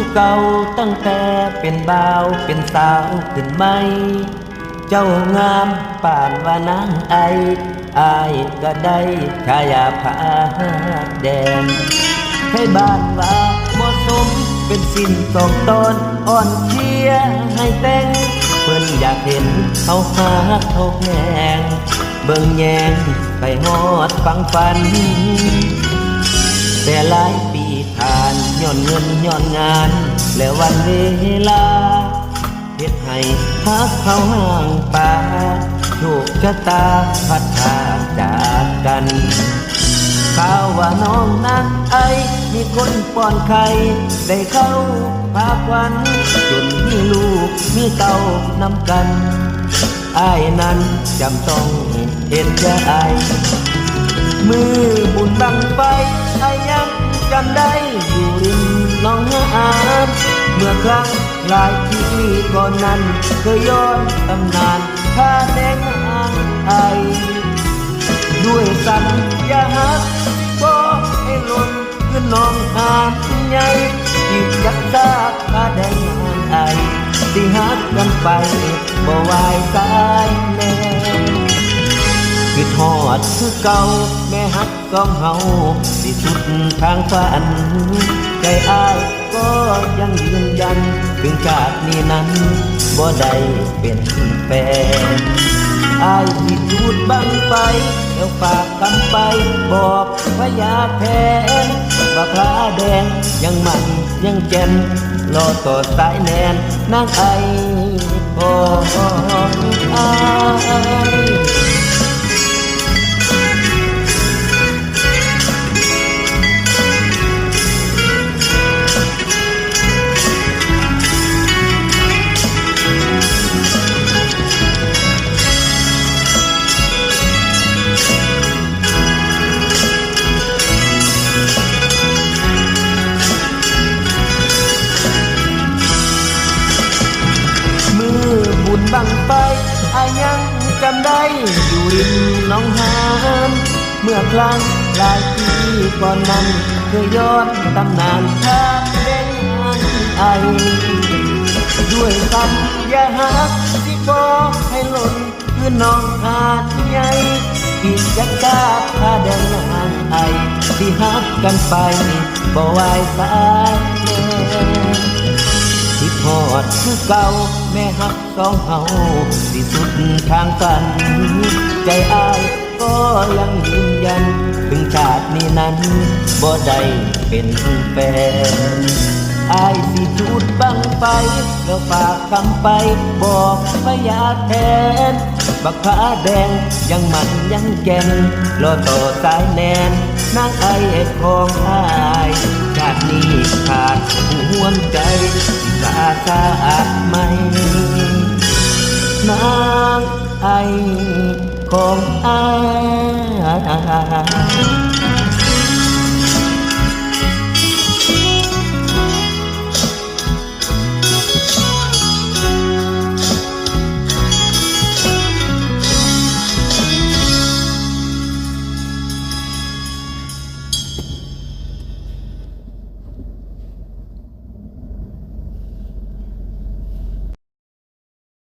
คือเก่าตั้งแต่เป็นบ่าวเป็นสาวขึ้นไหมเจ้างามป่านว่านางไออายก็ได้ชายาผาแดงให้บ้านว่าเหมาะสมเป็นสิ้นสองตอนอ่อนเชียให้แต่งเพิ่นอยากเห็นเขาหาเขาแหงเบิ่งแยงไปฮอดฟังฝันแต่หลายปีผ่านย้อนเงินย้อนงานและวันเวลาเฮ็ดให้ฮักเขาห่างป่าโชคชะตาพัดพาจากกันข่าวว่าน้องนางไอมีคนป้อนไข่ได้เข้าพาควันจนมีลูกมีเต้านำกันอ้ายนั้นจำต้องเห็นใจมือบุญบังไฟอ้ายยังจำได้อยู่ริมหนองหานเมื่อครั้งหลายปีก่อนนั้นก็ย้อนตำนานผ้าแดงนางไอด้วยสัญญาหักก็ให้หล่นขึ้นหนองหานใหญ่ที่ยักษ์ซากผ้าแดงนางไอที่หักกันไปบ่วายสายแน่คือทอดคือเก่าแม่ฮักสองเฮาที่สุดทางฝันใจอ้ายก็ยังยืนยันถึงชาตินี้นั้นบ่ได้เป็นแฟนอ้ายที่จูดบังไปเอวฝากคำไปบอกพญาแทนว่าพระแดงยังมันยังแจ่มรอต่อสายแนนนางไอพออ้ายบุญบังไปอายังจำได้อยู่ริมหนองหานเมื่อครั้งหลายปีก่อนนั้นเคยย้อนตำนานทางแดงไอด้วยคำอย่าหักที่บอกให้หล่นคือหนองหานใหญ่ที่ยักษ์ซากผ้าแดงนางไอที่หักกันไปบ่วายสายแน่ที่ทอดคือเก่าแม่ฮักสองเฮาที่สุดทางฝันใจอ้ายก็ยังยืนยันถึงชาตินี้นั้นบ่ได้เป็นแฟนอ้ายสิจูดบังไปแล้วฝากคำไปบอกพญาแทนบักผาแดงยังมันยังแก่นรอต่อสายแนนนางไอของอ้ายชาตินี้ขาดห่วงใจสะอาดไหมนางไอของอ้าย